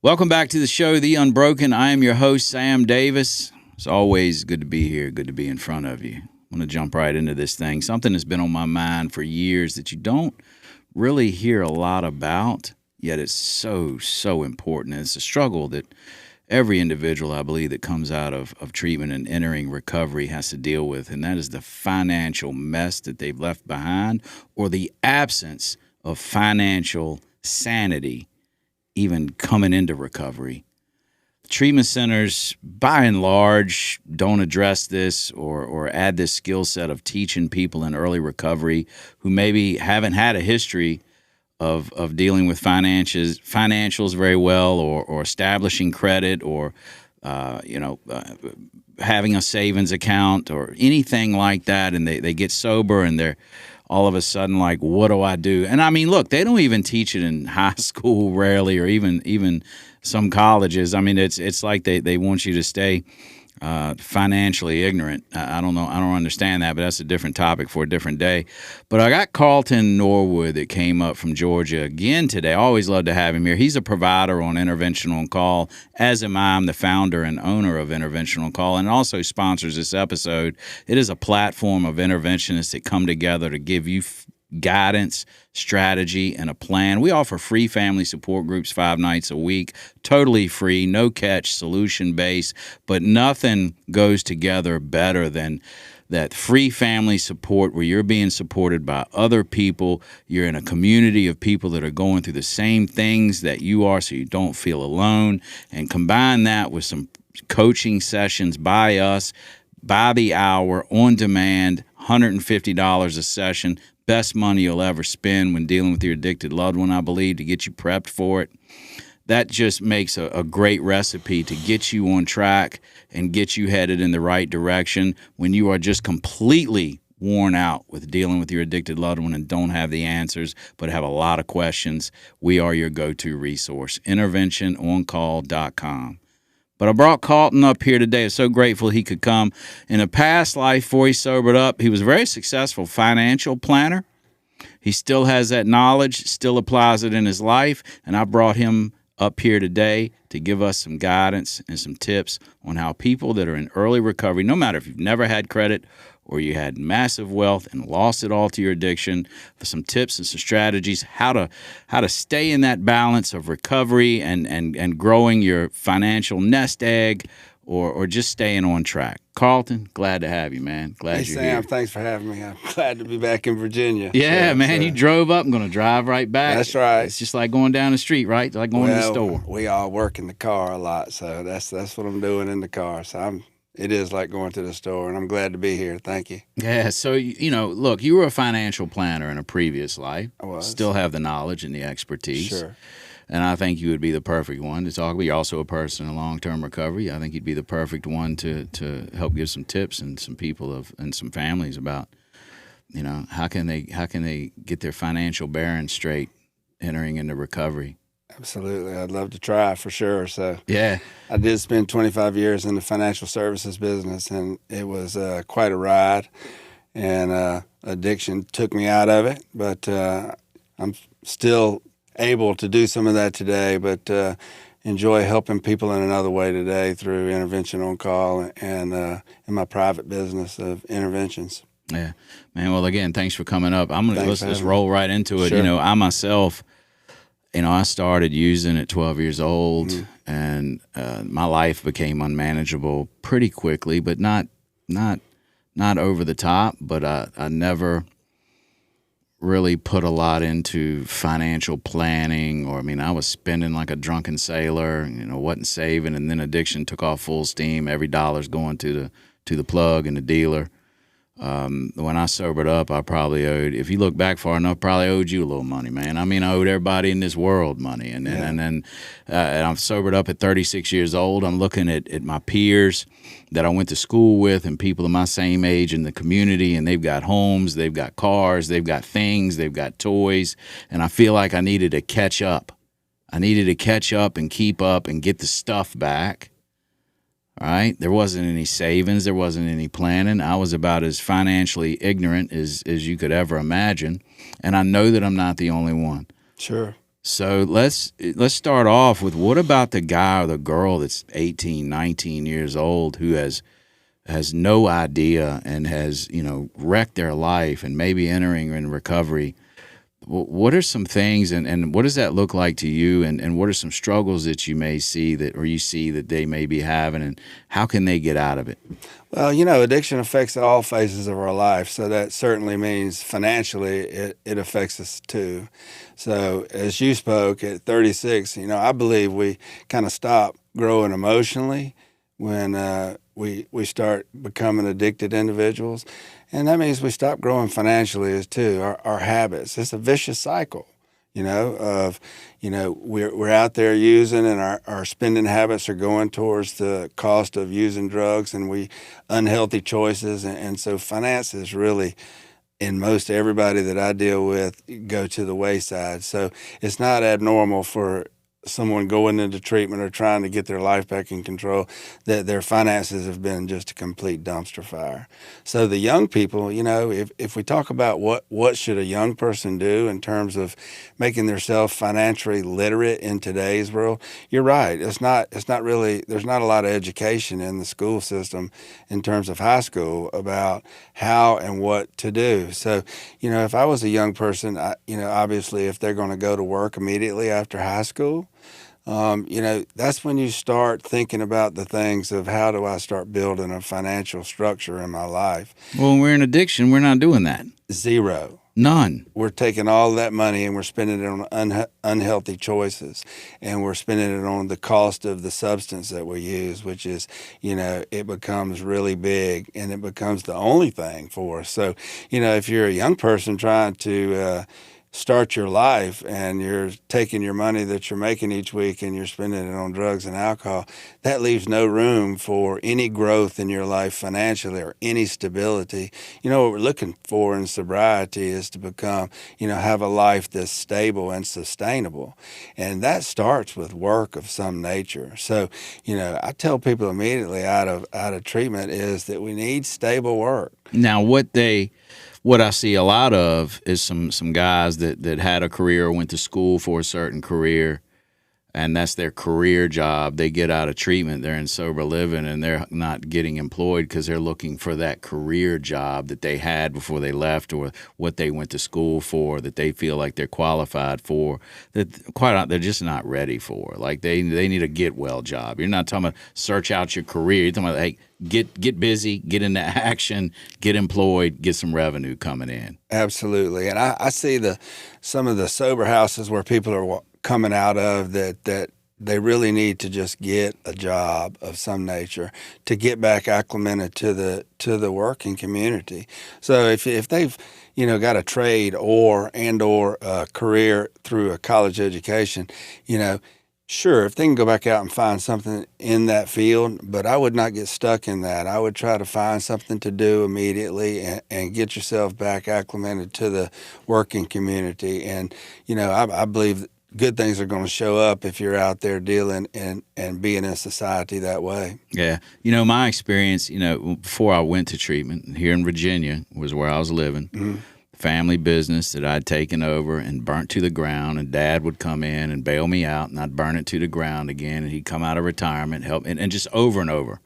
Welcome back to the show, The Unbroken. I am your host, Sam Davis. It's always good to be here, good to be in front of you. I'm going to jump right into this thing. Something that's been on my mind for years that you don't really hear a lot about, yet it's so important. And it's a struggle that every individual, I believe, that comes out of treatment and entering recovery has to deal with, and that is the financial mess that they've left behind, or the absence of financial sanity even coming into recovery. Treatment centers, by and large, don't address this or add this skill set of teaching people in early recovery who maybe haven't had a history of dealing with financials very well, or establishing credit, or having a savings account or anything like that, and they get sober and they're all of a sudden like, what do I do? And I mean, look, they don't even teach it in high school rarely, or even some colleges. I mean, it's like they want you to stay financially ignorant. I don't know. I don't understand that, but that's a different topic for a different day. But I got Carlton Norwood that came up from Georgia again today. I always love to have him here. He's a provider on Intervention on Call, as am I. I'm the founder and owner of Intervention on Call, and also sponsors this episode. It is a platform of interventionists that come together to give you guidance, strategy, and a plan. We offer free family support groups 5 nights a week, totally free, no catch, solution based, but nothing goes together better than that free family support where you're being supported by other people. You're in a community of people that are going through the same things that you are, so you don't feel alone, and combine that with some coaching sessions by us, by the hour, on demand, $150 a session. Best money you'll ever spend when dealing with your addicted loved one, I believe, to get you prepped for it. That just makes a great recipe to get you on track and get you headed in the right direction when you are just completely worn out with dealing with your addicted loved one and don't have the answers, but have a lot of questions. We are your go-to resource, interventiononcall.com. But I brought Carlton up here today. I'm so grateful he could come. In a past life, before he sobered up, he was a very successful financial planner. He still has that knowledge, still applies it in his life, and I brought him up here today to give us some guidance and some tips on how people that are in early recovery, no matter if you've never had credit or you had massive wealth and lost it all to your addiction, for some tips and some strategies, how to stay in that balance of recovery and growing your financial nest egg, or just staying on track. Carlton, glad to have you, man. Glad you're here. Sam, thanks for having me. I'm glad to be back in Virginia. Yeah, man, you drove up. I'm going to drive right back. That's right. It's just like going down the street, right? Like going to the store. We all work in the car a lot, so that's what I'm doing in the car. So it is like going to the store, and I'm glad to be here. Thank you. Yeah, so, look, you were a financial planner in a previous life. I was. Still have the knowledge and the expertise. Sure. And I think you would be the perfect one to talk about. You're also a person in long-term recovery. I think you'd be the perfect one to help give some tips and some people and some families about, how can they get their financial bearings straight entering into recovery. Absolutely. I'd love to try for sure. So yeah, I did spend 25 years in the financial services business, and it was quite a ride, and addiction took me out of it, but I'm still able to do some of that today, but enjoy helping people in another way today through Intervention on Call and in my private business of interventions. Yeah, man. Well, again, thanks for coming up. Let's roll right into it. Sure. I myself, I started using at 12 years old, and my life became unmanageable pretty quickly, but not over the top. But I never really put a lot into financial planning, or I was spending like a drunken sailor, wasn't saving, and then addiction took off full steam. Every dollar's going to the plug and the dealer. When I sobered up, I probably owed, if you look back far enough, probably owed you a little money, man. I owed everybody in this world money. And then I'm sobered up at 36 years old. I'm looking at my peers that I went to school with and people of my same age in the community, and they've got homes, they've got cars, they've got things, they've got toys, and I feel like I needed to catch up. I needed to catch up and keep up and get the stuff back. All right. There wasn't any savings. There wasn't any planning. I was about as financially ignorant as you could ever imagine. And I know that I'm not the only one. Sure. So let's start off with, what about the guy or the girl that's 18, 19 years old who has no idea and has, wrecked their life and maybe entering in recovery? What are some things, and what does that look like to you, and what are some struggles that you may see that they may be having, and how can they get out of it? Well, addiction affects all phases of our life, so that certainly means financially it affects us too. So as you spoke at 36, I believe we kind of stop growing emotionally when we start becoming addicted individuals. And that means we stop growing financially as too, our habits. It's a vicious cycle, we're out there using, and our spending habits are going towards the cost of using drugs, and unhealthy choices. And so finances really, in most everybody that I deal with, go to the wayside. So it's not abnormal for someone going into treatment or trying to get their life back in control, that their finances have been just a complete dumpster fire. So the young people, if we talk about what should a young person do in terms of making themselves financially literate in today's world, you're right. It's not really, there's not a lot of education in the school system in terms of high school about how and what to do. So, if I was a young person, obviously if they're going to go to work immediately after high school, that's when you start thinking about the things of, how do I start building a financial structure in my life? Well, when we're in addiction, we're not doing that. Zero. None. We're taking all that money and we're spending it on unhealthy choices, and we're spending it on the cost of the substance that we use, which is, it becomes really big, and it becomes the only thing for us. So, if you're a young person trying to start your life and you're taking your money that you're making each week and you're spending it on drugs and alcohol, that leaves no room for any growth in your life financially or any stability. What we're looking for in sobriety is to become, have a life that's stable and sustainable. And that starts with work of some nature. So, I tell people immediately out of treatment is that we need stable work. Now, what I see a lot of is some guys that had a career, went to school for a certain career, and that's their career job. They get out of treatment, they're in sober living, and they're not getting employed because they're looking for that career job that they had before they left, or what they went to school for, that they feel like they're qualified for, that they're just not ready for. Like they need a get well job. You're not talking about search out your career. You're talking about, hey, get busy, get into action, get employed, get some revenue coming in. Absolutely. And I see some of the sober houses where people are coming out of that they really need to just get a job of some nature to get back acclimated to the working community. So if they've got a trade or a career through a college education, sure, if they can go back out and find something in that field, but I would not get stuck in that. I would try to find something to do immediately and get yourself back acclimated to the working community. And, I believe good things are going to show up if you're out there dealing and being in society that way. Yeah. My experience, before I went to treatment here in Virginia was where I was living. Mm-hmm. Family business that I'd taken over and burnt to the ground, and Dad would come in and bail me out, and I'd burn it to the ground again, and he'd come out of retirement, help, and just over and over.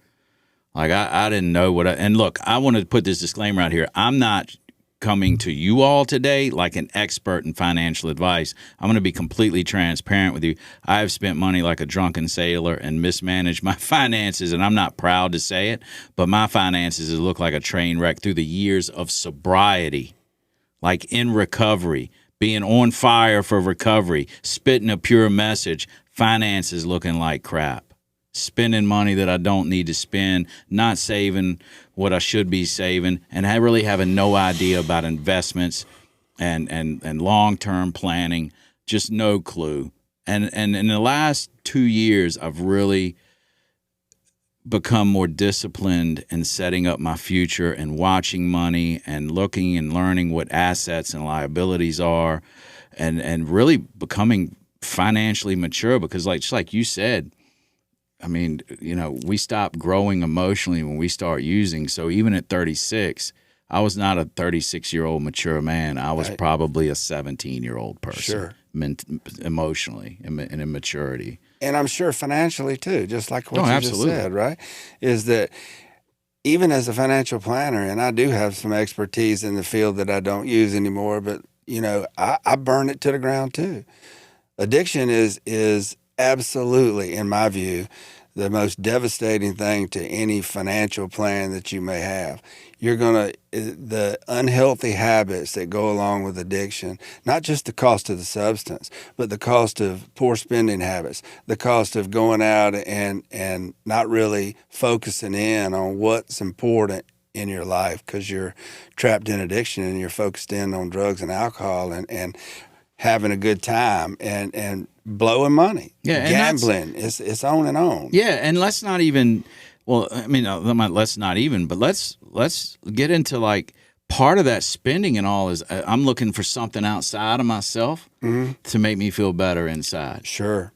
Like I didn't know and look, I want to put this disclaimer out here. I'm not coming to you all today like an expert in financial advice. I'm going to be completely transparent with you. I've spent money like a drunken sailor and mismanaged my finances, and I'm not proud to say it, but my finances look like a train wreck through the years of sobriety. Like in recovery, being on fire for recovery, spitting a pure message, finances looking like crap, spending money that I don't need to spend, not saving what I should be saving, and I really having no idea about investments and long-term planning, just no clue. And in the last 2 years, I've really become more disciplined in setting up my future and watching money and looking and learning what assets and liabilities are, and really becoming financially mature, because just like you said, I mean, we stop growing emotionally when we start using. So even at 36, I was not a 36-year-old mature man. I was probably a 17-year-old person. Sure. emotionally and in maturity. And I'm sure financially too, just like what you absolutely. just said, right? Is that even as a financial planner, and I do have some expertise in the field that I don't use anymore, but I burn it to the ground too. Addiction is absolutely, in my view, the most devastating thing to any financial plan that you may have. The unhealthy habits that go along with addiction, not just the cost of the substance, but the cost of poor spending habits, the cost of going out and not really focusing in on what's important in your life because you're trapped in addiction and you're focused in on drugs and alcohol and having a good time and blowing money. Yeah, gambling. It's on and on. Yeah, and let's not even. Well, I mean, let's not even. But let's get into like part of that spending and all is I'm looking for something outside of myself to make me feel better inside. Sure.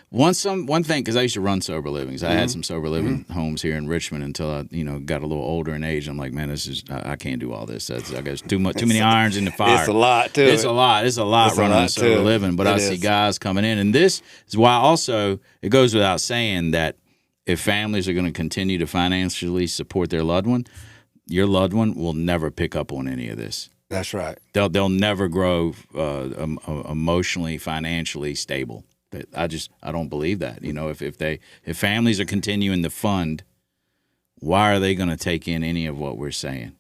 One thing, because I used to run sober livings. I had some sober living homes here in Richmond until I, got a little older in age. I'm like, man, I can't do all this. I guess too many irons in the fire. It's a lot too. It's a lot running a sober living. But I see guys coming in, and this is why also it goes without saying that if families are going to continue to financially support their loved one, your loved one will never pick up on any of this. That's right. They'll never grow emotionally, financially stable. I don't believe that. If families are continuing to fund, why are they going to take in any of what we're saying?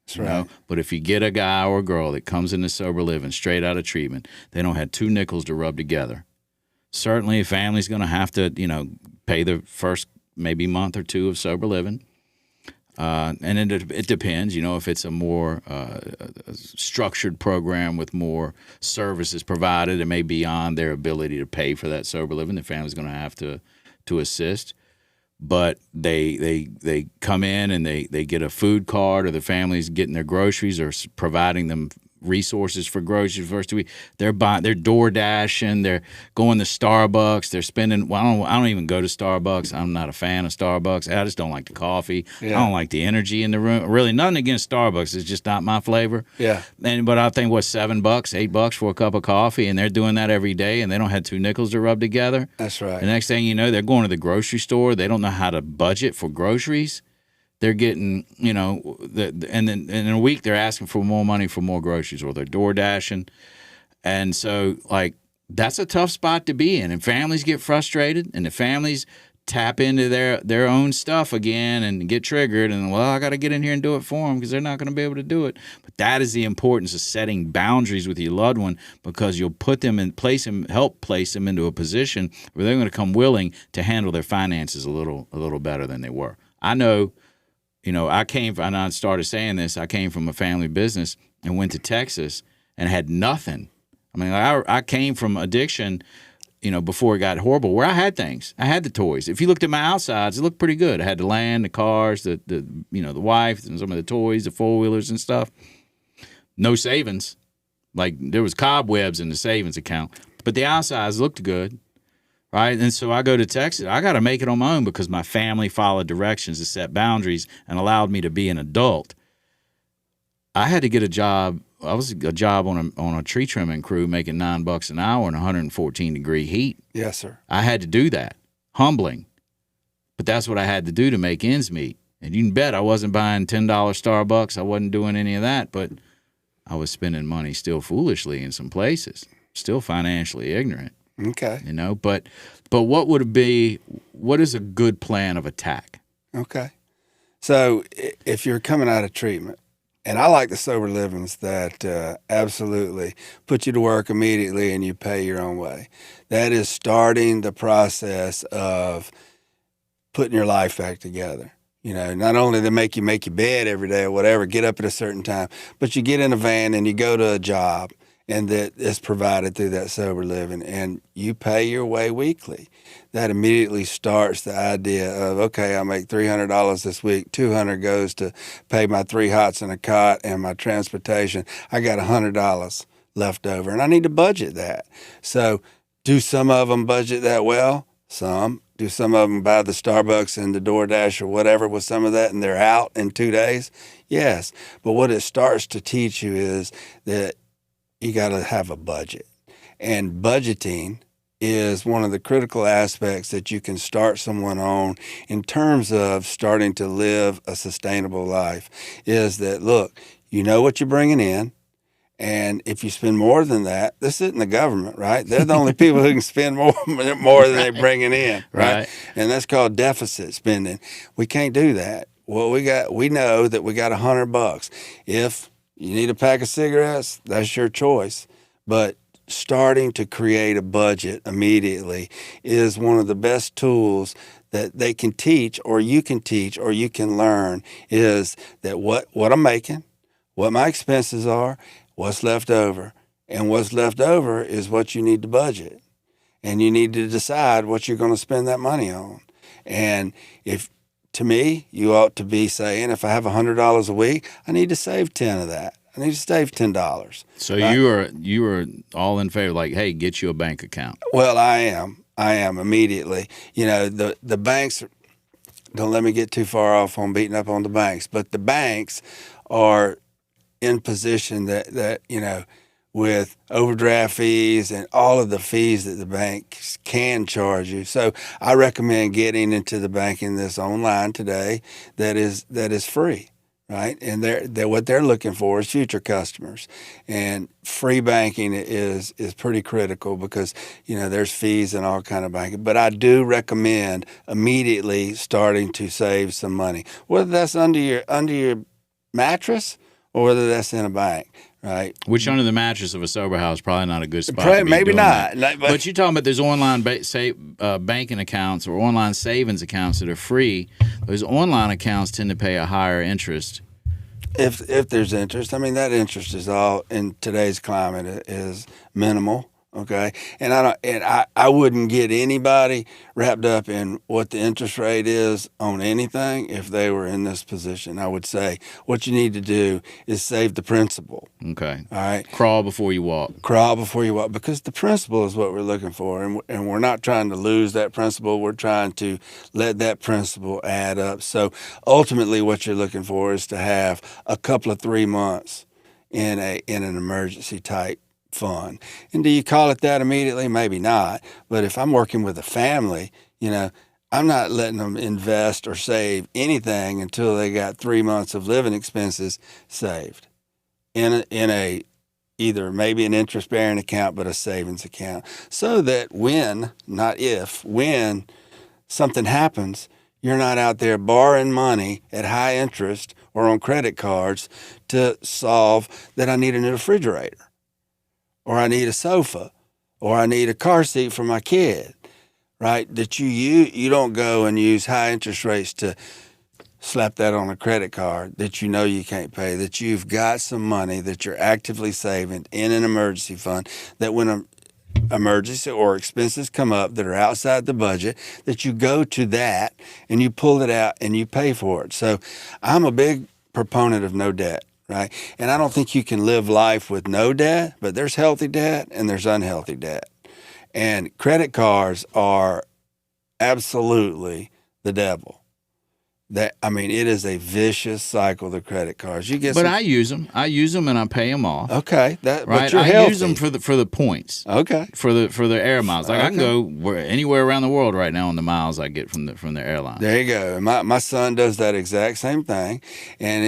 That's right. But if you get a guy or a girl that comes into sober living straight out of treatment, they don't have 2 nickels to rub together. Certainly, a family's going to have to, pay the first maybe month or 2 of sober living. And it depends, if it's a more structured program with more services provided, it may be beyond their ability to pay for that sober living. The family's going to have to assist. But they come in and they get a food card, or the family's getting their groceries or providing them resources for groceries first week. They're door dashing, they're going to Starbucks, they're spending. Well, I don't even go to Starbucks. I'm not a fan of Starbucks. I just don't like the coffee. Yeah. I don't like the energy in the room. Really, nothing against Starbucks. It's just not my flavor. Yeah. But I think $7, $8 for a cup of coffee, and they're doing that every day, and they don't have 2 nickels to rub together. That's right. The next thing you know, they're going to the grocery store. They don't know how to budget for groceries. They're getting, and then in a week they're asking for more money for more groceries, or they're door dashing. And so, that's a tough spot to be in. And families get frustrated, and the families tap into their own stuff again and get triggered. And, I got to get in here and do it for them because they're not going to be able to do it. But that is the importance of setting boundaries with your loved one, because you'll put them in help place them into a position where they're going to come willing to handle their finances a little better than they were. I know. And I started saying this, I came from a family business and went to Texas and had nothing. I mean, I came from addiction, before it got horrible, where I had things. I had the toys. If you looked at my outsides, it looked pretty good. I had the land, the cars, the wife, and some of the toys, the 4-wheelers and stuff. No savings. There was cobwebs in the savings account. But the outsides looked good. Right. And so I go to Texas. I got to make it on my own because my family followed directions to set boundaries and allowed me to be an adult. I had to get a job. I was a job on a tree trimming crew making $9 an hour in 114-degree heat. Yes, sir. I had to do that. Humbling. But that's what I had to do to make ends meet. And you can bet I wasn't buying $10 Starbucks. I wasn't doing any of that. But I was spending money still foolishly in some places, still financially ignorant. Okay. But what is a good plan of attack? Okay. So if you're coming out of treatment, and I like the sober livings that absolutely put you to work immediately and you pay your own way. That is starting the process of putting your life back together. Not only they make your bed every day or whatever, get up at a certain time, but you get in a van and you go to a job, and that is provided through that sober living, and you pay your way weekly. That immediately starts the idea of, okay, I make $300 this week, $200 goes to pay my 3 hots and a cot and my transportation. I got $100 left over, and I need to budget that. So do some of them budget that well? Some. Do some of them buy the Starbucks and the DoorDash or whatever with some of that, and they're out in 2 days? Yes. But what it starts to teach you is that you got to have a budget. And budgeting is one of the critical aspects that you can start someone on in terms of starting to live a sustainable life. Is that, look, you know what you're bringing in, and if you spend more than that, this isn't the government, right? They're the only people who can spend more than they're bringing in, right? And that's called deficit spending. We can't do that. Well, we know that we got $100. If you need a pack of cigarettes, that's your choice. But starting to create a budget immediately is one of the best tools that they can teach, or you can learn, is that what I'm making, what my expenses are, what's left over. And what's left over is what you need to budget. And you need to decide what you're going to spend that money on. And to me, you ought to be saying, if I have $100 a week, I need to save 10 of that. I need to save $10. So right? you are all in favor, like, hey, get you a bank account. Well, I am immediately. The banks, don't let me get too far off on beating up on the banks, but the banks are in position that with overdraft fees and all of the fees that the banks can charge you. So I recommend getting into the banking that's online today that is free, right? And what they're looking for is future customers. And free banking is pretty critical because, there's fees and all kind of banking. But I do recommend immediately starting to save some money, whether that's under your mattress or whether that's in a bank, right? Which under the mattress of a sober house probably not a good spot. To be maybe doing not. That. But you're talking about there's online banking accounts or online savings accounts that are free. Those online accounts tend to pay a higher interest. If there's interest, I mean, that interest is all in today's climate is minimal. Okay, and I wouldn't get anybody wrapped up in what the interest rate is on anything if they were in this position. I would say what you need to do is save the principal. Okay. All right. Crawl before you walk. Crawl before you walk, because the principal is what we're looking for, and we're not trying to lose that principal. We're trying to let that principal add up. So ultimately, what you're looking for is to have a couple of 3 months in an emergency type fund. And do you call it that immediately? Maybe not. But if I'm working with a family, I'm not letting them invest or save anything until they got 3 months of living expenses saved in a either maybe an interest-bearing account, but a savings account, so that when something happens, you're not out there borrowing money at high interest or on credit cards to solve that I need a new refrigerator, or I need a sofa, or I need a car seat for my kid, right? That you don't go and use high interest rates to slap that on a credit card that you can't pay, that you've got some money that you're actively saving in an emergency fund, that when an emergency or expenses come up that are outside the budget, that you go to that and you pull it out and you pay for it. So I'm a big proponent of no debt. Right. And I don't think you can live life with no debt, but there's healthy debt and there's unhealthy debt. And credit cards are absolutely the devil. It is a vicious cycle, the credit cards. I use them. I use them and I pay them off. Okay. Right. But you're I healthy. use them for the points. Okay. For the air miles. Like, okay. I can go anywhere around the world right now on the miles I get from the airline. There you go. My son does that exact same thing, and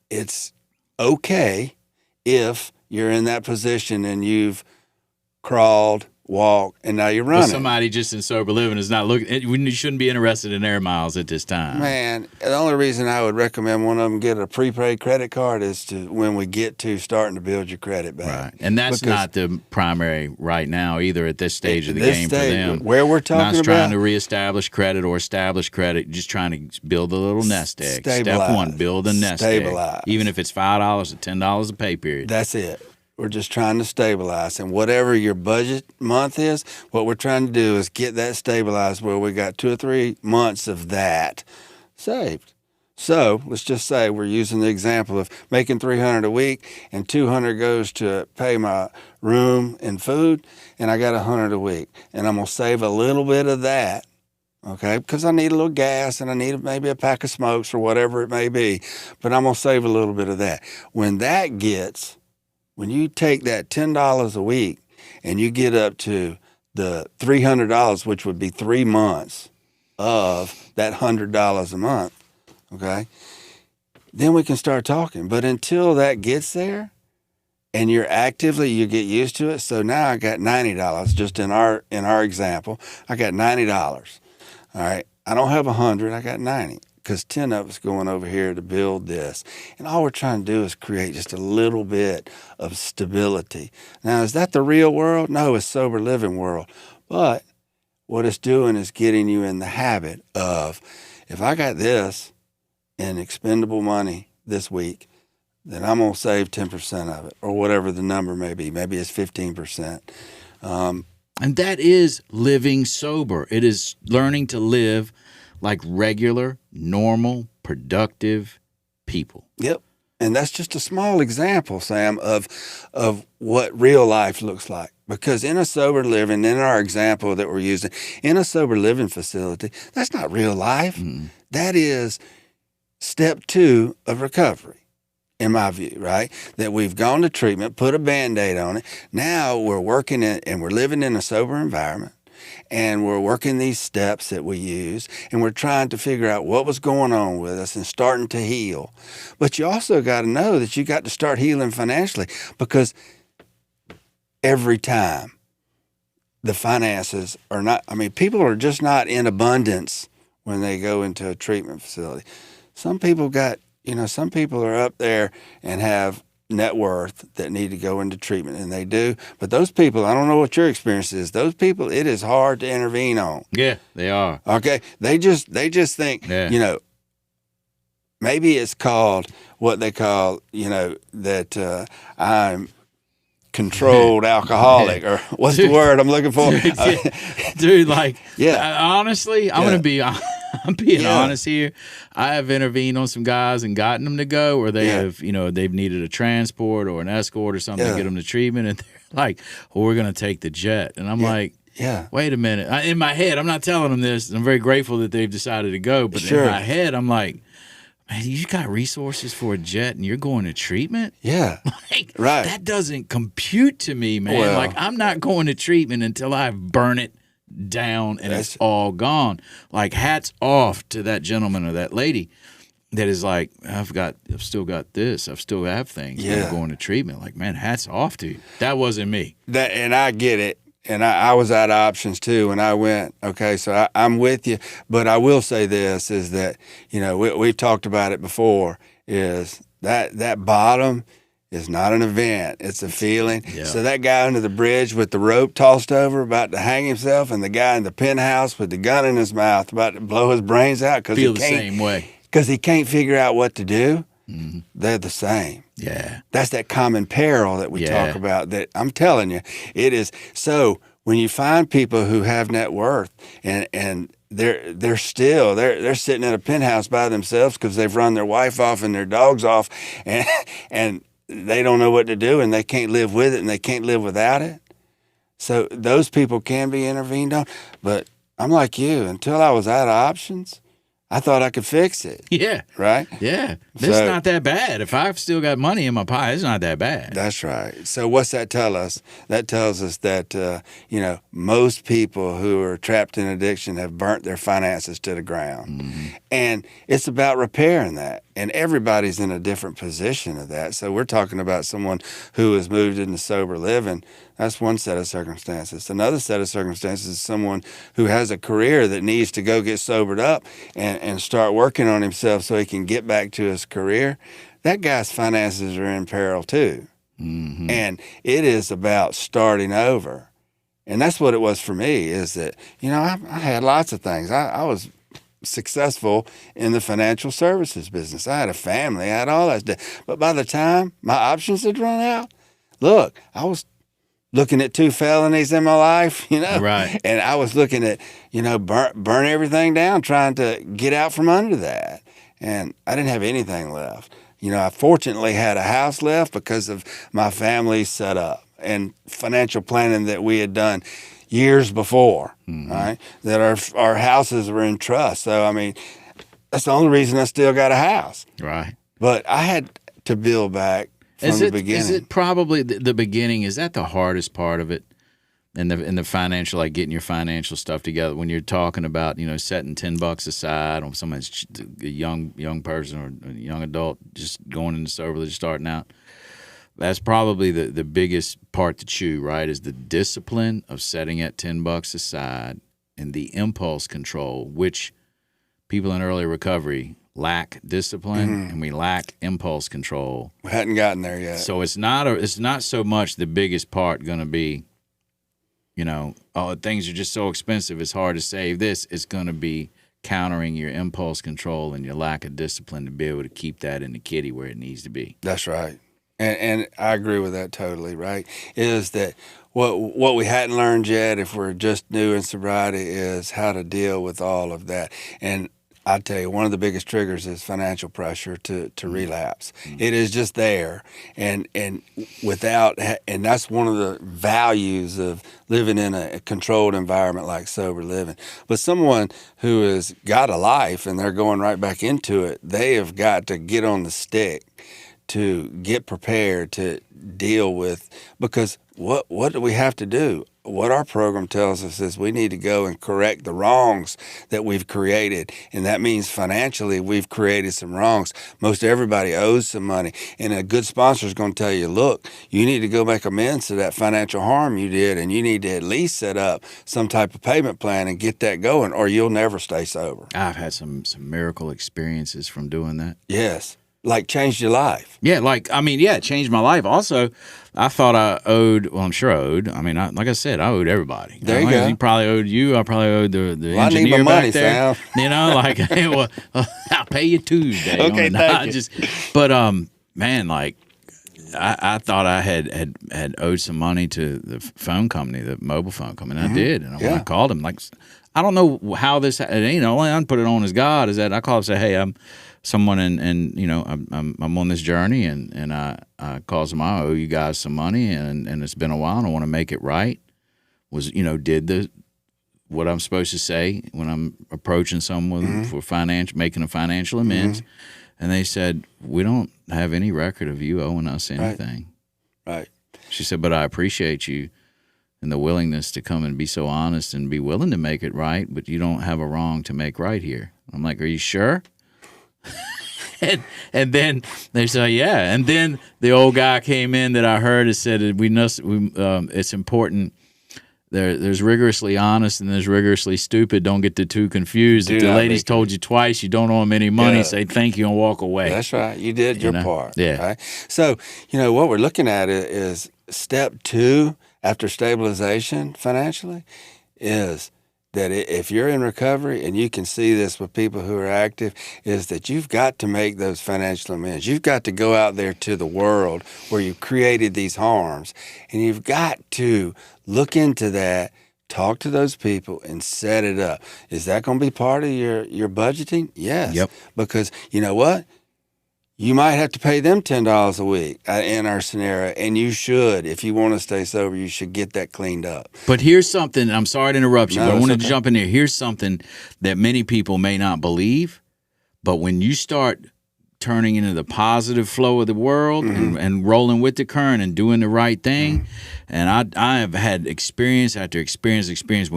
it's okay if you're in that position and you've crawled, walked, and now you're running. But somebody just in sober living is not looking. You shouldn't be interested in air miles at this time. Man, the only reason I would recommend one of them get a prepaid credit card is to when we get to starting to build your credit back. Right, and that's not the primary right now either at this stage of the game for them. Where we're talking not about trying to reestablish credit or establish credit, just trying to build a little nest egg. Step one, build a nest egg. Even if it's $5 or $10 a pay period. That's it. We're just trying to stabilize. And whatever your budget month is, what we're trying to do is get that stabilized where we got 2 or 3 months of that saved. So let's just say we're using the example of making $300 a week and $200 goes to pay my room and food, and I got $100 a week. And I'm going to save a little bit of that, okay, because I need a little gas and I need maybe a pack of smokes or whatever it may be. But I'm going to save a little bit of that. When you take that $10 a week and you get up to the $300, which would be 3 months of that $100 a month, okay, then we can start talking. But until that gets there, and you get used to it. So now I got $90 just in our example. I got $90. All right. I don't have 100. I got 90 because 10 of us going over here to build this. And all we're trying to do is create just a little bit of stability. Now, is that the real world? No, it's sober living world. But what it's doing is getting you in the habit of, if I got this in expendable money this week, then I'm going to save 10% of it, or whatever the number may be. Maybe it's 15%. And that is living sober. It is learning to live like regular, normal, productive people. Yep. And that's just a small example, Sam, of what real life looks like. Because in a sober living, in our example that we're using, in a sober living facility, that's not real life. Mm. That is step 2 of recovery. In my view, right? That we've gone to treatment, put a Band-Aid on it. Now we're working and we're living in a sober environment, and we're working these steps that we use, and we're trying to figure out what was going on with us and starting to heal. But you also got to know that you got to start healing financially, because every time the finances are not, people are just not in abundance when they go into a treatment facility. Some people are up there and have net worth that need to go into treatment, and they do. But those people, I don't know what your experience is. Those people, it is hard to intervene on. Yeah, they are. Okay, they just think, maybe it's called what they call, that I'm controlled alcoholic, or what's the word I'm looking for? Dude, honestly, I'm being honest here. I have intervened on some guys and gotten them to go, or they have, they've needed a transport or an escort or something to get them to treatment, and they're like, well, we're going to take the jet. And I'm like, wait a minute. In my head, I'm not telling them this. I'm very grateful that they've decided to go, but in my head, I'm like, man, you got resources for a jet and you're going to treatment? Yeah. Right. That doesn't compute to me, man. Well, I'm not going to treatment until I burn it down and it's all gone. Hats off to that gentleman or that lady that is like, I've still got this. I've still have things. I'm going to treatment. Man, hats off to you. That wasn't me. And I get it. And I was out of options too when I went. Okay, so I'm with you. But I will say this, is that, we've talked about it before, is that bottom is not an event. It's a feeling. Yeah. So that guy under the bridge with the rope tossed over about to hang himself, and the guy in the penthouse with the gun in his mouth about to blow his brains out because feel the same way. Because he can't figure out what to do. Mm-hmm. They're the same. Yeah. That's that common peril that we talk about, that I'm telling you, it is. So when you find people who have net worth and they're sitting in a penthouse by themselves because they've run their wife off and their dogs off, and they don't know what to do, and they can't live with it, and they can't live without it. So those people can be intervened on. But I'm like you, until I was out of options, I thought I could fix it. Yeah. Right? Yeah. It's not that bad. If I've still got money in my pie, it's not that bad. That's right. So what's that tell us? That tells us that, most people who are trapped in addiction have burnt their finances to the ground. Mm-hmm. And it's about repairing that. And everybody's in a different position of that. So we're talking about someone who has moved into sober living. That's one set of circumstances. Another set of circumstances is someone who has a career that needs to go get sobered up and start working on himself so he can get back to his career. That guy's finances are in peril too. Mm-hmm. And it is about starting over. And that's what it was for me, is that, I had lots of things. I was successful in the financial services business. I had a family. I had all that stuff. But by the time my options had run out, look, I was looking at 2 felonies in my life, Right. And I was looking at, burn everything down, trying to get out from under that. And I didn't have anything left. I fortunately had a house left because of my family's setup and financial planning that we had done years before, mm-hmm. right? That our houses were in trust. So, that's the only reason I still got a house. Right. But I had to build back from the beginning. Is it probably the beginning? Is that the hardest part of it? in the financial, like getting your financial stuff together, when you're talking about, setting $10 aside on someone's a young person or a young adult just going into sober, just starting out, that's probably the biggest part to chew, right? Is the discipline of setting that $10 aside and the impulse control, which people in early recovery lack discipline and we lack impulse control. We hadn't gotten there yet. So it's not so much the biggest part going to be, things are just so expensive, it's hard to save this. It's going to be countering your impulse control and your lack of discipline to be able to keep that in the kitty where it needs to be. That's right. And I agree with that totally, right? Is that what we hadn't learned yet, if we're just new in sobriety, is how to deal with all of that. And I tell you, one of the biggest triggers is financial pressure to relapse. It is just there, and that's one of the values of living in a controlled environment like sober living. But someone who has got a life and they're going right back into it, they have got to get on the stick to get prepared to deal with, because what do we have to do? What our program tells us is we need to go and correct the wrongs that we've created. And that means financially we've created some wrongs. Most everybody owes some money. And a good sponsor is going to tell you, look, you need to go make amends to that financial harm you did, and you need to at least set up some type of payment plan and get that going, or you'll never stay sober. I've had some miracle experiences from doing that. Yes. Like changed your life. Yeah, it changed my life. Also, I thought I owed, well, I'm sure I owed. I mean, like I said, I owed everybody. There you go. He probably owed you. I probably owed the Well, engineer I need my back money, there. Sam. Hey, well, I'll pay you Tuesday. Okay, thank you. But, man, I thought I had owed some money to the phone company, the mobile phone company, and I did. And when I called him, I don't know how this, only I put it on as God, is that I called and said, hey, I'm someone and I'm on this journey and I calls them, I owe you guys some money and it's been a while and I want to make it right. Was, did what I'm supposed to say when I'm approaching someone for making a financial amends. And they said, we don't have any record of you owing us anything. Right. She said, but I appreciate you and the willingness to come and be so honest and be willing to make it right, but you don't have a wrong to make right here. I'm like, are you sure? and then they said, yeah. And then the old guy came in that I heard and said, it's important. There's rigorously honest and there's rigorously stupid. Don't get the two confused. If the lady's told you twice you don't owe them any money, say thank you and walk away. That's right. You did your part. Yeah. Right? So, what we're looking at is step 2 after stabilization financially is that if you're in recovery, and you can see this with people who are active, is that you've got to make those financial amends. You've got to go out there to the world where you created these harms, and you've got to look into that, talk to those people, and set it up. Is that going to be part of your budgeting? Yes. Yep. Because you know what? You might have to pay them $10 a week in our scenario, and you should. If you want to stay sober, you should get that cleaned up. But here's something, I'm sorry to interrupt you, but I wanted to jump in there. Here's something that many people may not believe, but when you start turning into the positive flow of the world and rolling with the current and doing the right thing, and I have had experience after experience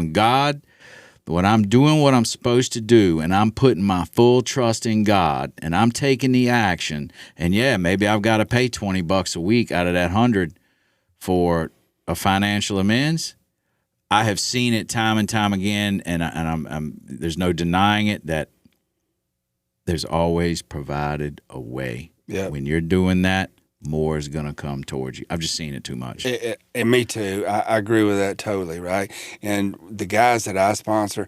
when I'm doing what I'm supposed to do and I'm putting my full trust in God and I'm taking the action, and maybe I've got to pay $20 a week out of that 100 for a financial amends. I have seen it time and time again, and I'm there's no denying it that there's always provided a way. Yep. When you're doing that, more is going to come towards you. I've just seen it too much. And me too. I agree with that totally, right? And the guys that I sponsor,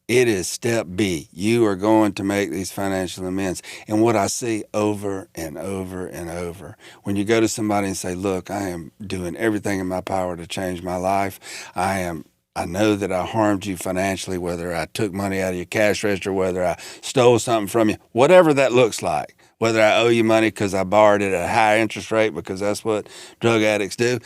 it is step B. You are going to make these financial amends. And what I see over and over and over, when you go to somebody and say, look, I am doing everything in my power to change my life. I know that I harmed you financially, whether I took money out of your cash register, whether I stole something from you, whatever that looks like. Whether I owe you money because I borrowed it at a high interest rate because that's what drug addicts do,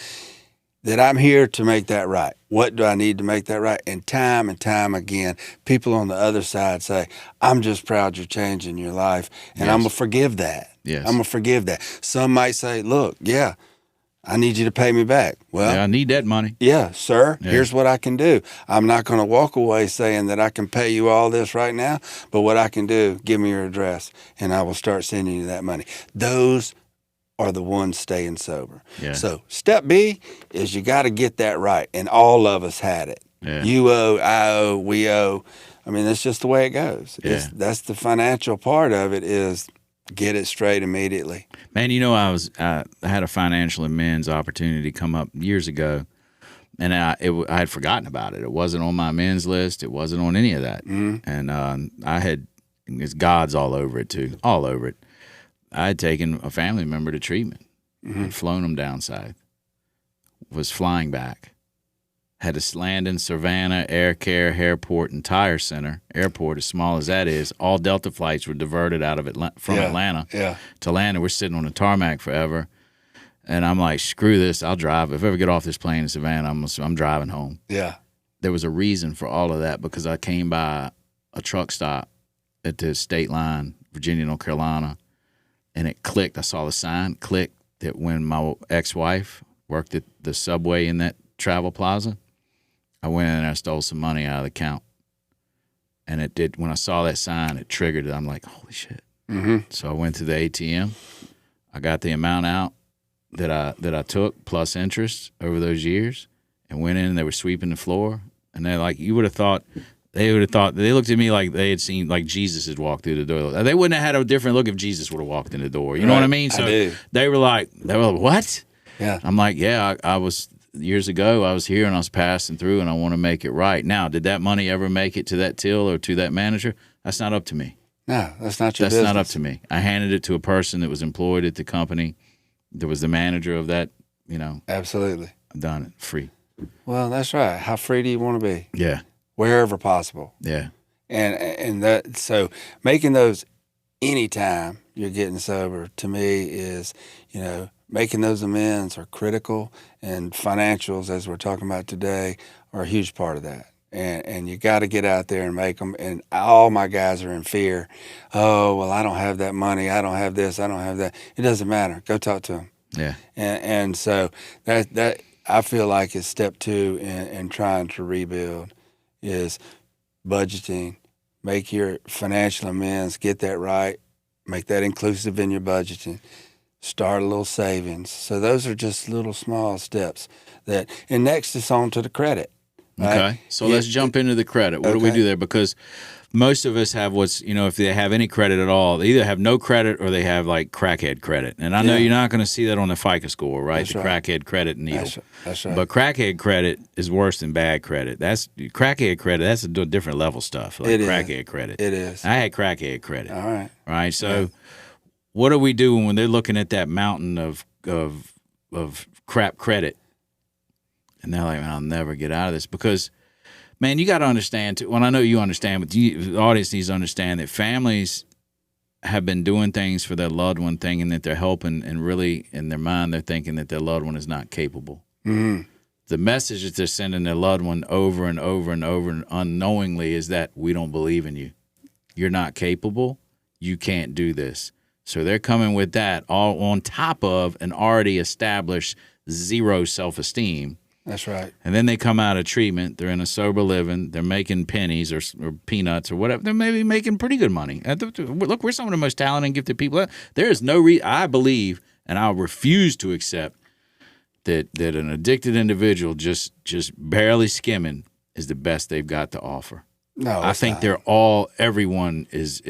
that I'm here to make that right. What do I need to make that right? And time again, people on the other side say, I'm just proud you're changing your life, and I'm going to forgive that. Yes. I'm going to forgive that. Some might say, look, I need you to pay me back. Well, Yeah, I need that money. yeah, sir, Yeah. here's what I can do. I'm not going to walk away saying that I can pay you all this right now, but what I can do, give me your address, and I will start sending you that money. Those are the ones staying sober. Yeah. So step B is you got to get that right, and all of us had it. Yeah. You owe, I owe, we owe. I mean, that's just the way it goes. Yeah. That's the financial part of it is get it straight immediately. Man, you know, I had a financial amends opportunity come up years ago, and I had forgotten about it. It wasn't on my amends list. It wasn't on any of that. Mm-hmm. And it's God's all over it too, all over it. I had taken a family member to treatment, had flown them down south, was flying back, had to land in Savannah, Air Care, Airport, and Tire Center. Airport, as small as that is, all Delta flights were diverted out of Atlanta to land. And we're sitting on the tarmac forever. And I'm like, screw this, I'll drive. If I ever get off this plane in Savannah, I'm driving home. Yeah. There was a reason for all of that because I came by a truck stop at the state line, Virginia, North Carolina, and it clicked. I saw the sign click that when my ex-wife worked at the Subway in that travel plaza, I went in and I stole some money out of the account. And it did. When I saw that sign, it triggered it. I'm like, holy shit. Mm-hmm. So I went to the ATM. I got the amount out that I took plus interest over those years and went in and they were sweeping the floor. And they're like, they looked at me like they had seen, like Jesus had walked through the door. They wouldn't have had a different look if Jesus would have walked in the door. You know what I mean? So they were like, what? Yeah. I'm like, yeah, I was, years ago, I was here and I was passing through and I want to make it right. Now, did that money ever make it to that till or to that manager? That's not up to me. No, that's not your business. That's not up to me. I handed it to a person that was employed at the company. That was the manager of that, you know. Absolutely. I've done it free. Well, that's right. How free do you want to be? Yeah. Wherever possible. Yeah. And that, so making those anytime you're getting sober to me is, you know, making those amends are critical, and financials, as we're talking about today, are a huge part of that. And you got to get out there and make them. And all my guys are in fear. Oh, well, I don't have that money. I don't have this. I don't have that. It doesn't matter. Go talk to them. Yeah. And so that I feel like is step 2 in trying to rebuild is budgeting. Make your financial amends. Get that right. Make that inclusive in your budgeting. Start a little savings. So those are just little small steps. And next it's on to the credit. Right? Okay. So let's jump into the credit. What do we do there? Because most of us have if they have any credit at all, they either have no credit or they have like crackhead credit. And I know you're not going to see that on the FICO score, right? That's the right. crackhead credit needle. That's right. But crackhead credit is worse than bad credit. That's crackhead credit. That's a different level stuff. Like crackhead credit. It is. I had crackhead credit. All right. Right. So what do we do when they're looking at that mountain of crap credit? And they're like, man, I'll never get out of this because, man, you got to understand too. Well, I know you understand, but the audience needs to understand that families have been doing things for their loved one, thinking that they're helping, and really in their mind they're thinking that their loved one is not capable. Mm-hmm. The message that they're sending their loved one over and over and over and unknowingly is that we don't believe in you. You're not capable. You can't do this. So they're coming with that all on top of an already established zero self-esteem. That's right. And then they come out of treatment. They're in a sober living. They're making pennies or peanuts or whatever. They're maybe making pretty good money. Look, we're some of the most talented and gifted people. There is no reason, I believe, and I'll refuse to accept that an addicted individual just barely skimming is the best they've got to offer. No, I think everyone is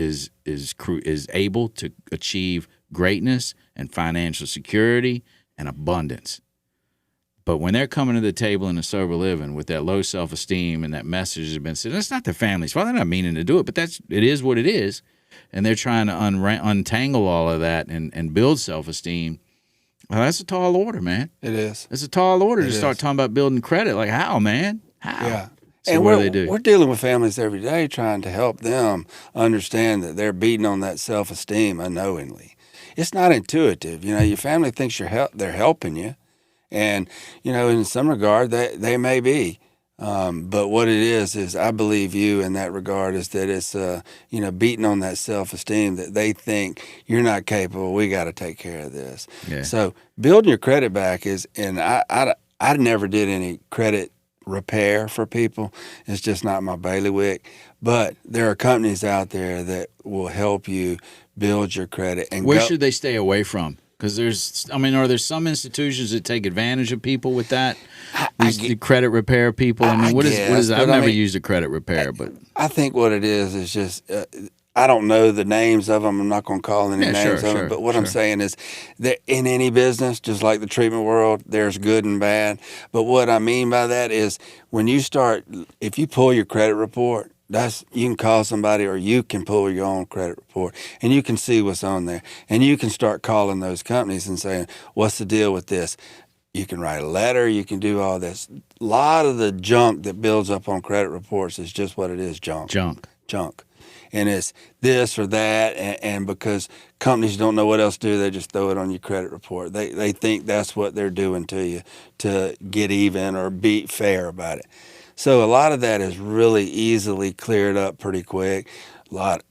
able to achieve greatness and financial security and abundance. But when they're coming to the table in a sober living with that low self-esteem and that message has been said, that's not their family's fault. They're not meaning to do it, but it is what it is. And they're trying to untangle all of that and build self-esteem. Well, that's a tall order, man. It is. It's a tall order to start talking about building credit. Like, how, man? How? Yeah. So and what do they do? We're dealing with families every day trying to help them understand that they're beating on that self-esteem unknowingly. It's not intuitive. You know, your family thinks they're helping you. And, you know, in some regard, they may be. But what it is I believe you in that regard is that it's, beating on that self-esteem that they think you're not capable. We got to take care of this. Yeah. So building your credit back and I never did any credit repair for people. It's just not my bailiwick. But there are companies out there that will help you build your credit. And where should they stay away from? Because are there some institutions that take advantage of people with that? The credit repair people. What is that? I've never used a credit repair, but I think what it is just I don't know the names of them. I'm not going to call any names of them. But what I'm saying is that in any business, just like the treatment world, there's good and bad. But what I mean by that is when you start, if you pull your credit report, you can call somebody or you can pull your own credit report and you can see what's on there. And you can start calling those companies and saying, what's the deal with this? You can write a letter. You can do all this. A lot of the junk that builds up on credit reports is just what it is, junk. And it's this or that, and because companies don't know what else to do, they just throw it on your credit report. They think that's what they're doing to you to get even or be fair about it. So a lot of that is really easily cleared up pretty quick.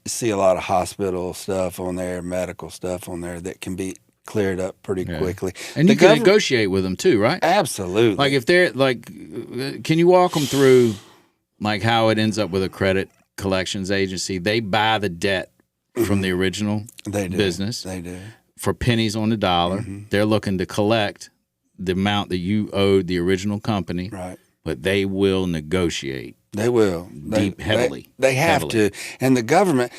See a lot of hospital stuff on there, medical stuff on there that can be cleared up pretty quickly. And you can negotiate with them too, right? Absolutely. Like if they're can you walk them through like how it ends up with a credit collections agency? They buy the debt from the original business. They do. For pennies on the dollar. Mm-hmm. They're looking to collect the amount that you owed the original company. Right. But they will negotiate. They will. Heavily. They have to. And the government,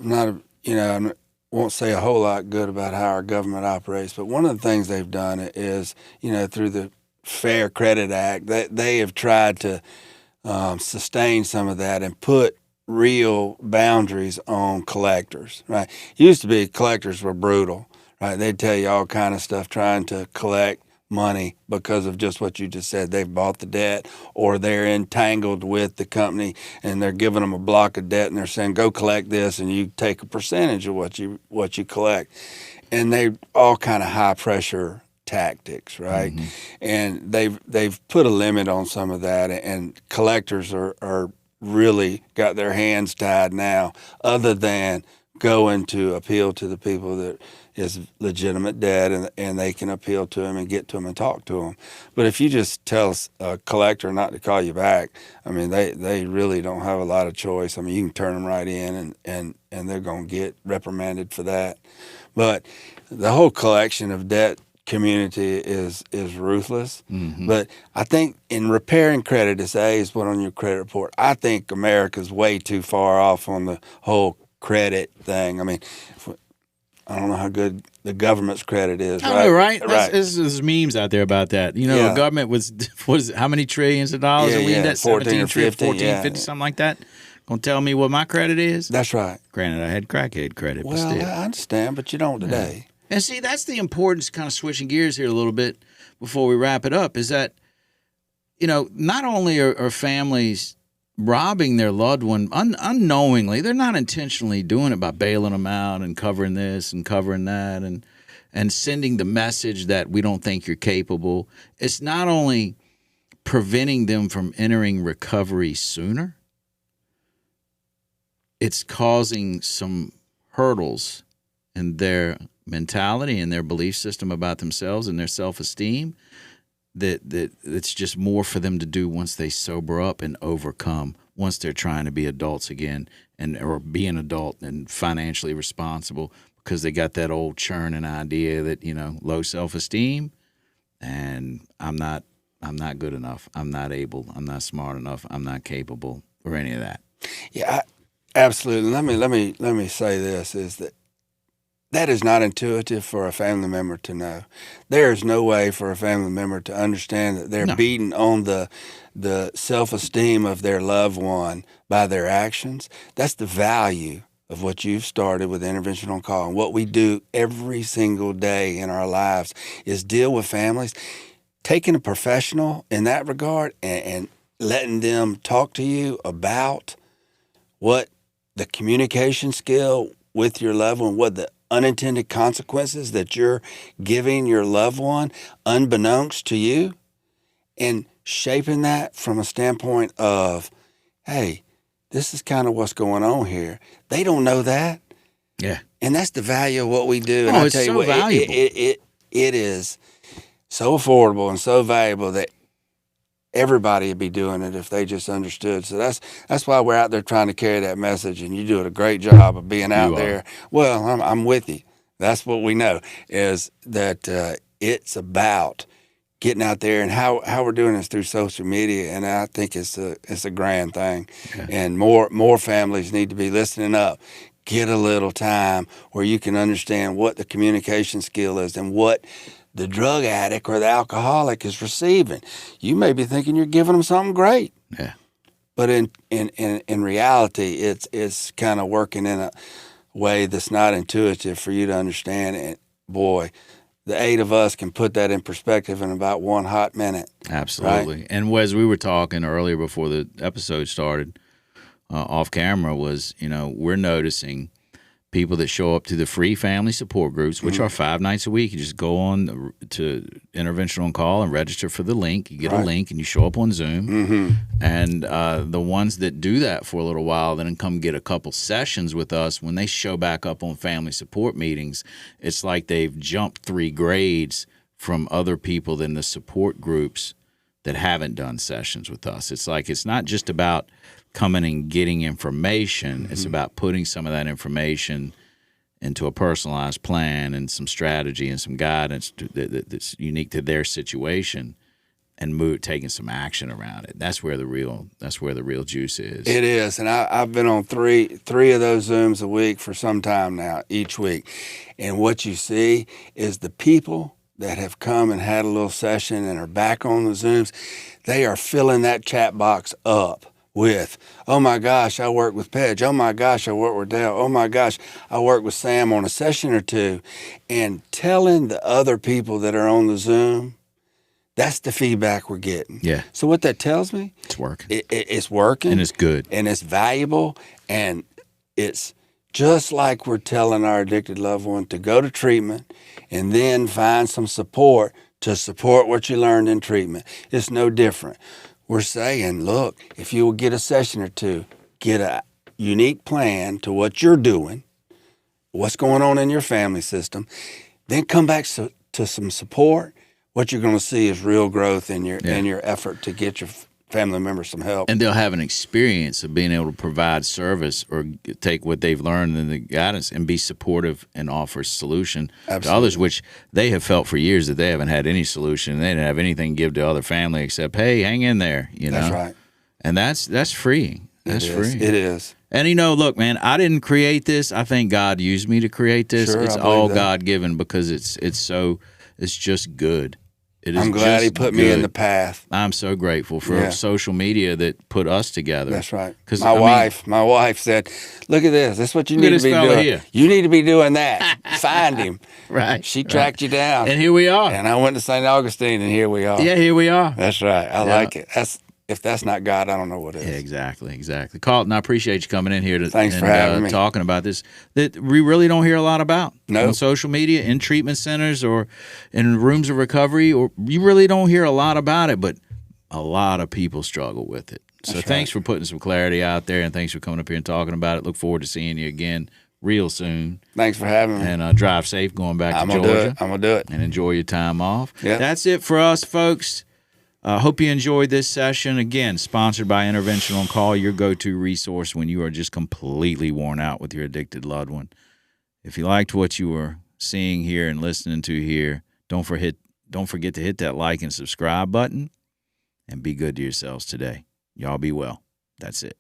I won't say a whole lot good about how our government operates, but one of the things they've done is, through the Fair Credit Act, they have tried to sustain some of that and put real boundaries on collectors, right? Used to be collectors were brutal, right? They'd tell you all kind of stuff trying to collect money because of just what you just said. They've bought the debt or they're entangled with the company and they're giving them a block of debt and they're saying, go collect this and you take a percentage of what you collect. And they all kind of high pressure tactics, right? Mm-hmm. And they've put a limit on some of that, and collectors are really got their hands tied now, other than going to appeal to the people that is legitimate debt, and they can appeal to them and get to them and talk to them. But if you just tell a collector not to call you back, they really don't have a lot of choice. You can turn them right in, and they're going to get reprimanded for that. But the whole collection of debt community is ruthless. Mm-hmm. But I think in repairing credit, it's A is what on your credit report. I think America's way too far off on the whole credit thing. I don't know how good the government's credit is. Right? There's memes out there about that. The government was how many trillions of dollars are we in debt? 14 or 15, 50, something like that. Gonna tell me what my credit is? That's right. Granted, I had crackhead credit, but still. I understand, but you don't today. And see, that's the importance, kind of switching gears here a little bit before we wrap it up, is that, not only are families robbing their loved one unknowingly, they're not intentionally doing it by bailing them out and covering this and covering that and sending the message that we don't think you're capable. It's not only preventing them from entering recovery sooner, it's causing some hurdles in their mentality and their belief system about themselves and their self-esteem that it's just more for them to do once they sober up and overcome, once they're trying to be adults again or be an adult and financially responsible, because they got that old churning idea that, low self-esteem and I'm not good enough, I'm not able, I'm not smart enough, I'm not capable, or any of that. Yeah, absolutely. Let me say this is that is not intuitive for a family member to know. There is no way for a family member to understand that they're beating on the self-esteem of their loved one by their actions. That's the value of what you've started with Intervention on Call. And what we do every single day in our lives is deal with families, taking a professional in that regard and letting them talk to you about what the communication skill with your loved one, what the unintended consequences that you're giving your loved one unbeknownst to you, and shaping that from a standpoint of, hey, this is kind of what's going on here. They don't know that. Yeah. And that's the value of what we do. And Oh, I it's tell you so what, valuable. it is so affordable and so valuable that everybody would be doing it if they just understood. So that's why we're out there trying to carry that message, and you do a great job of being out there. Well, I'm with you. That's what we know is that it's about getting out there, and how we're doing this through social media, and I think it's a grand thing. Yeah. And more families need to be listening up. Get a little time where you can understand what the communication skill is and what the drug addict or the alcoholic is receiving. You may be thinking you're giving them something great. Yeah. But in reality, it's kind of working in a way that's not intuitive for you to understand. And boy, the 8 of us can put that in perspective in about one hot minute. Absolutely. Right? And as we were talking earlier before the episode started, off camera, was, we're noticing people that show up to the free family support groups, which are 5 nights a week. You just go on to Intervention on Call and register for the link. You get a link and you show up on Zoom. And the ones that do that for a little while, then come get a couple sessions with us, when they show back up on family support meetings, it's like they've jumped 3 grades from other people in the support groups that haven't done sessions with us. It's like it's not just about coming and getting information. It's about putting some of that information into a personalized plan and some strategy and some guidance that's unique to their situation, and taking some action around it. That's where the real juice is. It is, and I've been on three of those Zooms a week for some time now, each week, and what you see is the people that have come and had a little session and are back on the Zooms, they are filling that chat box up with, oh my gosh, I work with Pedge. Oh my gosh, I work with Dale. Oh my gosh, I work with Sam on a session or 2. And telling the other people that are on the Zoom, that's the feedback we're getting. Yeah. So what that tells me, it's working. It's working. And it's good. And it's valuable. And it's just like we're telling our addicted loved one to go to treatment and then find some support to support what you learned in treatment. It's no different. We're saying, look, if you will get a session or 2, get a unique plan to what you're doing, what's going on in your family system, then come back to some support. What you're going to see is real growth in your effort to get your family members some help. And they'll have an experience of being able to provide service or take what they've learned in the guidance and be supportive and offer solution to others, which they have felt for years that they haven't had any solution. They didn't have anything to give to other family except, hey, hang in there, That's right. And that's freeing. That's freeing. It is. And, look, man, I didn't create this. I think God used me to create this. Sure, it's all God-given because it's just good. I'm glad He put me in the path. I'm so grateful for social media that put us together. That's right. Because my wife said, "Look at this. This is what you need to be doing. Here. You need to be doing that. Find him." Right. She tracked you down, and here we are. And I went to St. Augustine, and here we are. Yeah, here we are. That's right. I like it. If that's not God, I don't know what is. Yeah, exactly. Carlton, I appreciate you coming in here Thanks for having me. Talking about this that we really don't hear a lot about on social media, in treatment centers, or in rooms of recovery, or you really don't hear a lot about it, but a lot of people struggle with it. So thanks for putting some clarity out there, and thanks for coming up here and talking about it. Look forward to seeing you again real soon. Thanks for having me. And drive safe going back to Georgia. I'm going to do it. And enjoy your time off. Yep. That's it for us, folks. Hope you enjoyed this session. Again, sponsored by Intervention on Call, your go-to resource when you are just completely worn out with your addicted loved one. If you liked what you were seeing here and listening to here, don't forget to hit that like and subscribe button, and be good to yourselves today. Y'all be well. That's it.